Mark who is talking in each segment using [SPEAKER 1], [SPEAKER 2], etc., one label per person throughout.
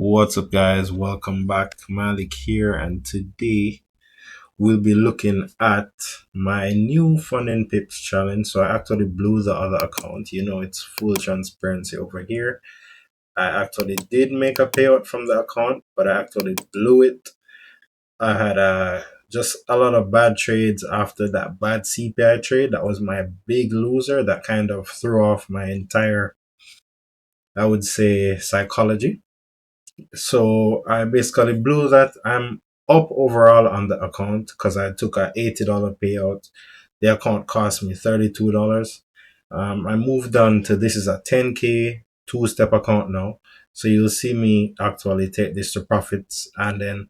[SPEAKER 1] What's up, guys? Welcome back. Malik here, and today we'll be looking at my new funding pips challenge. So, I actually blew the other account. It's full transparency over here. I actually did make a payout from the account, but I actually blew it. I had just a lot of bad trades after that bad CPI trade. That was my big loser. That kind of threw off my entire, I would say, psychology. So I basically blew that. I'm up overall on the account because I took a $80 payout. The account cost me $32. I moved on to this is a 10K two-step account now. So you'll see me actually take this to profits and then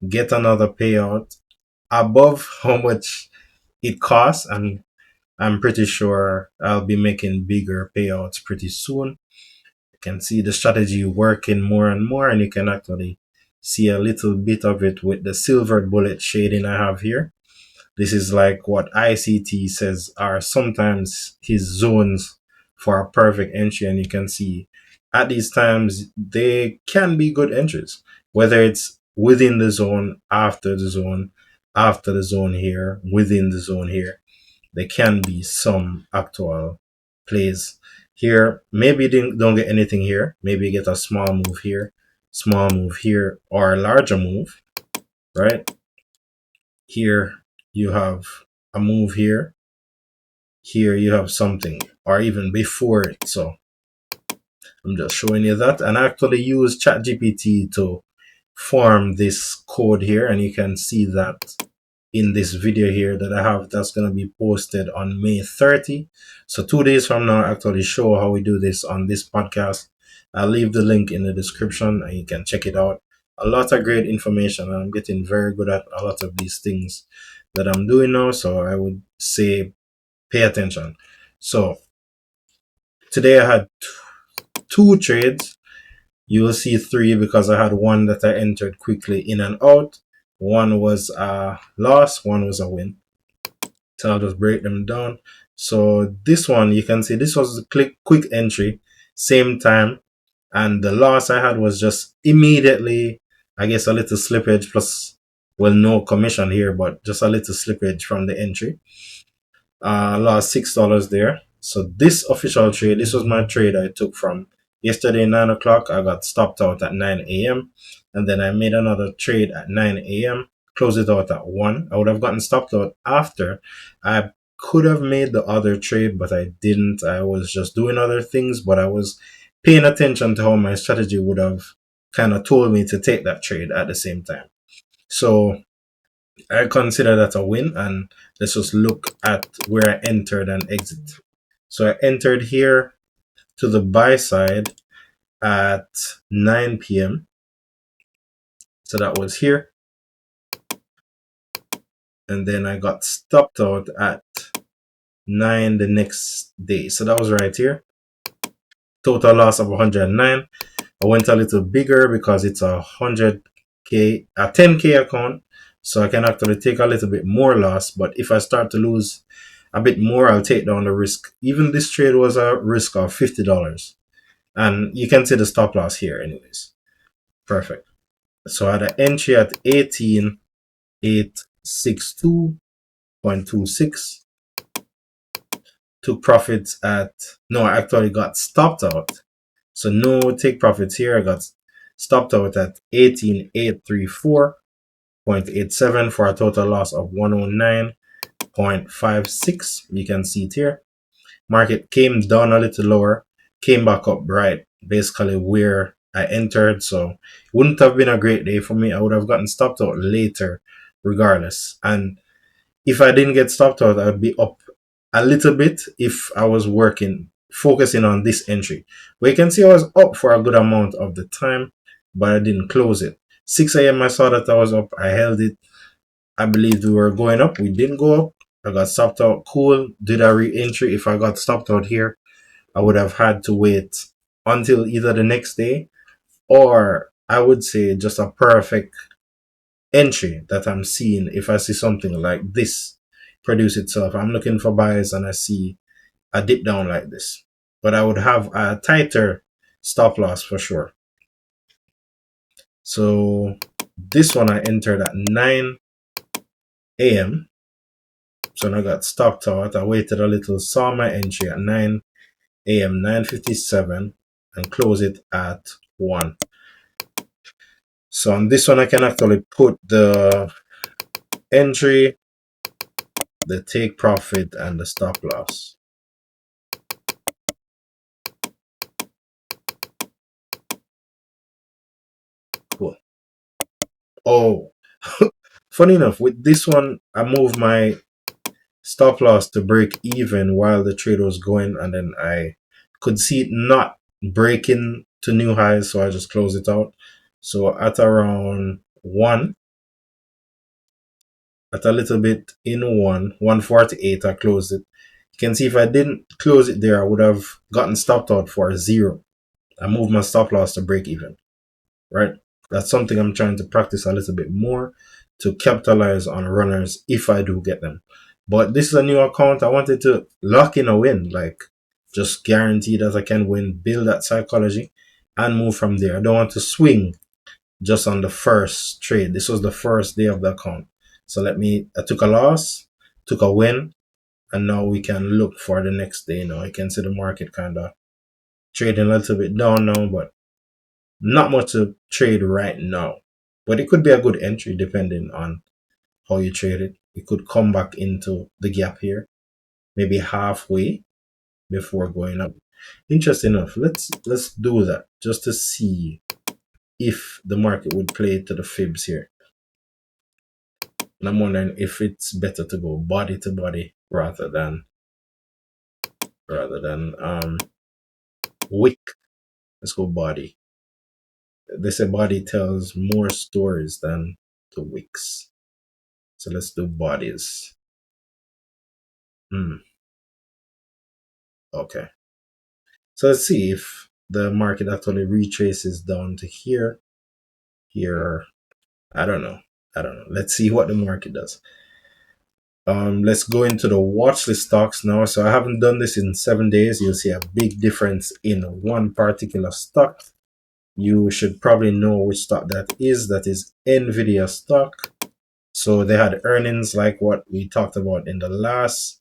[SPEAKER 1] get another payout above how much it costs. And I'm pretty sure I'll be making bigger payouts pretty soon. You can see the strategy working more and more, and you can actually see a little bit of it with the silver bullet shading I have here. This is like what ICT says are sometimes his zones for a perfect entry, and you can see at these times they can be good entries, whether it's within the zone, after the zone here, within the zone here. There can be some actual plays here. Maybe you don't get anything here. Maybe you get a small move here, or a larger move, right? Here you have a move here. Here you have something, or even before it. So I'm just showing you that. And I actually use ChatGPT to form this code here, and you can see that in this video here that I have that's going to be posted on May 30. So 2 days from now, I actually show how we do this on this podcast. I'll leave the link in the description and you can check it out. A lot of great information, and I'm getting very good at a lot of these things that I'm doing now. So I would say pay attention. So today I had two trades. You will see three because I had one that I entered quickly in and out. One was a loss, one was a win. So I'll just break them down. So this one, you can see this was a quick entry, same time. And the loss I had was just immediately, I guess, a little slippage plus, well, no commission here, but just a little slippage from the entry. Lost $6 there. So this official trade, this was my trade I took from yesterday 9 o'clock. I got stopped out at 9 a.m. and then I made another trade at 9 a.m. Closed it out at 1. I would have gotten stopped out after. I could have made the other trade, but I didn't. I was just doing other things, but I was paying attention to how my strategy would have kind of told me to take that trade at the same time. So I consider that a win, and let's just look at where I entered and exit. So I entered here to the buy side at 9 p.m. So that was here. And then I got stopped out at 9 the next day. So that was right here. Total loss of 109. I went a little bigger because it's a 100K, a 10K account. So I can actually take a little bit more loss. But if I start to lose a bit more, I'll take down the risk. Even this trade was a risk of $50. And you can see the stop loss here anyways. Perfect. So I had an entry at 18,862.26. Took profits at, no, I actually got stopped out. So no take profits here. I got stopped out at 18,834.87 for a total loss of 109.56. You can see it here. Market came down a little lower, came back up right, basically where I entered. So it wouldn't have been a great day for me. I would have gotten stopped out later regardless. And if I didn't get stopped out, I'd be up a little bit if I was focusing on this entry. But you can see I was up for a good amount of the time, but I didn't close it. 6 a.m. I saw that I was up. I held it. I believed we were going up. We didn't go up. I got stopped out. Cool. Did I re-entry? If I got stopped out here, I would have had to wait until either the next day, or I would say just a perfect entry that I'm seeing. If I see something like this produce itself, I'm looking for buyers and I see a dip down like this, but I would have a tighter stop loss for sure. So this one I entered at 9 a.m. So when I got stopped out, I waited a little, saw my entry at 9 a.m., 9:57, and close it at 1. So on this one, I can actually put the entry, the take profit, and the stop loss. Cool. Oh, funny enough, with this one, I moved my stop loss to break even while the trade was going, and then I could see it not breaking to new highs, so I just closed it out. So at around 1, at a little bit in 148, I closed it. You can see if I didn't close it there, I would have gotten stopped out for a 0. I moved my stop loss to break even, right? That's something I'm trying to practice a little bit more to capitalize on runners if I do get them. But this is a new account. I wanted to lock in a win, like just guarantee that I can win, build that psychology, and move from there. I don't want to swing just on the first trade. This was the first day of the account. So I took a loss, took a win, and now we can look for the next day. I can see the market kind of trading a little bit down now, but not much to trade right now. But it could be a good entry depending on how you trade it. It could come back into the gap here, maybe halfway before going up. Interesting enough. Let's do that just to see if the market would play to the fibs here. And I'm wondering if it's better to go body to body rather than wick. Let's go body. They say body tells more stories than the wicks. So let's do bodies. Okay. So let's see if the market actually retraces down to here. Here. I don't know. Let's see what the market does. Let's go into the watch list stocks now. So I haven't done this in 7 days. You'll see a big difference in one particular stock. You should probably know which stock that is. That is Nvidia stock. So they had earnings like what we talked about in the last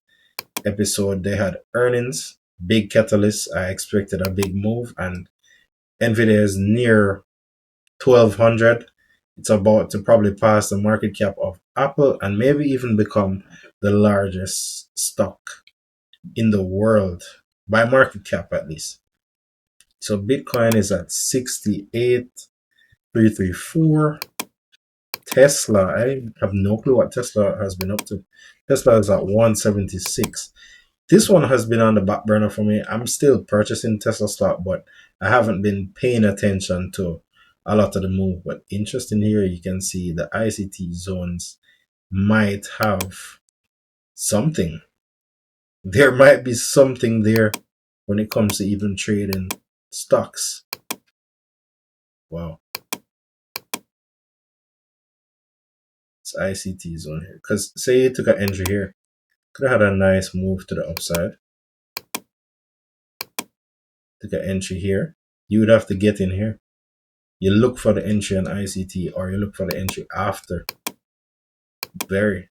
[SPEAKER 1] episode. They had earnings, big catalyst. I expected a big move, and Nvidia is near 1200. It's about to probably pass the market cap of Apple and maybe even become the largest stock in the world by market cap at least. So Bitcoin is at 68,334. Tesla, I have no clue what Tesla has been up to. Tesla is at 176. This one has been on the back burner for me. I'm still purchasing Tesla stock, but I haven't been paying attention to a lot of the move. But interesting here, you can see the ICT zones might have something. There might be something there when it comes to even trading stocks. Wow. It's ICT zone here. Because say you took an entry here, could have had a nice move to the upside. Took an entry here. You would have to get in here. You look for the entry on ICT or you look for the entry after. Very,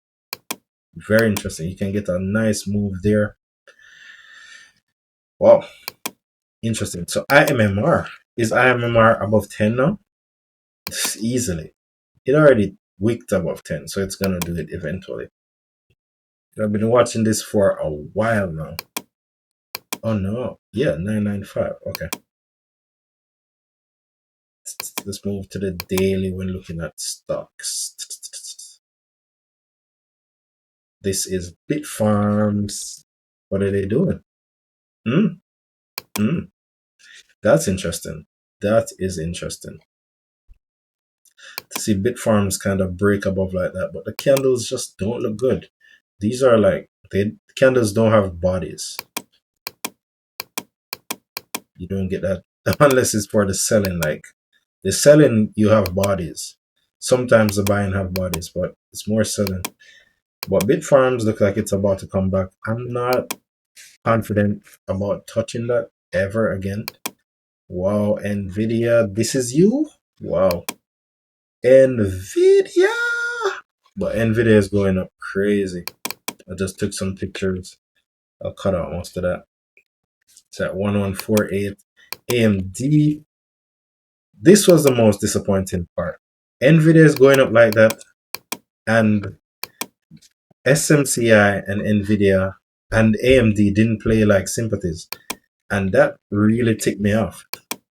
[SPEAKER 1] very interesting. You can get a nice move there. Wow. Interesting. So IMMR. Is IMMR above 10 now? Easily. It already wicked above 10, so it's going to do it eventually. I've been watching this for a while now. Oh no. Yeah, 995. Okay. Let's move to the daily when looking at stocks. This is Bitfarms. What are they doing? Mm, mm. That's interesting. That is interesting to see Bitfarms kind of break above like that, but the candles just don't look good. These are like candles don't have bodies. You don't get that unless it's for the selling. Like the selling, you have bodies. Sometimes the buying have bodies, but it's more selling. But Bitfarms look like it's about to come back. I'm not confident about touching that ever again. Wow, Nvidia, this is you? Wow. Nvidia. But Nvidia is going up crazy. I just took some pictures. I'll cut out most of that. It's at 1148. AMD. This was the most disappointing part. Nvidia is going up like that, and SMCI and Nvidia and AMD didn't play like sympathies, and that really ticked me off.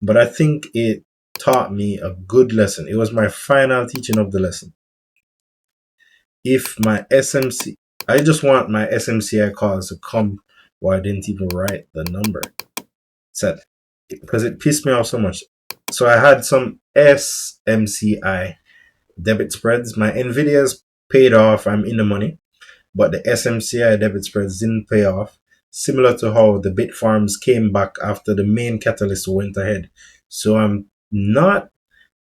[SPEAKER 1] But I think it taught me a good lesson. It was my final teaching of the lesson. If my SMC, I just want my SMCI calls to come where I didn't even write the number. Said because it pissed me off so much. So I had some SMCI debit spreads. My Nvidia's paid off. I'm in the money, but the SMCI debit spreads didn't pay off. Similar to how the bit farms came back after the main catalyst went ahead. So I'm not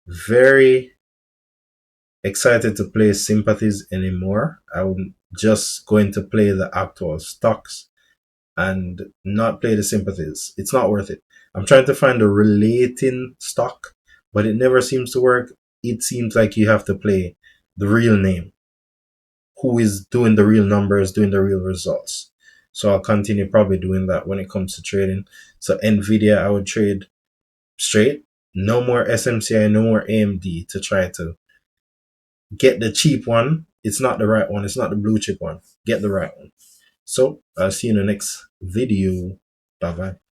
[SPEAKER 1] very excited to play sympathies anymore. I'm just going to play the actual stocks and not play the sympathies. It's not worth it. I'm trying to find a relating stock, but it never seems to work. It seems like you have to play the real name, who is doing the real numbers, doing the real results. So I'll continue probably doing that when it comes to trading. So Nvidia, I would trade straight. No more SMCI, no more AMD to try to get the cheap one. It's not the right one. It's not the blue chip one. Get the right one. So I'll see you in the next video. Bye bye.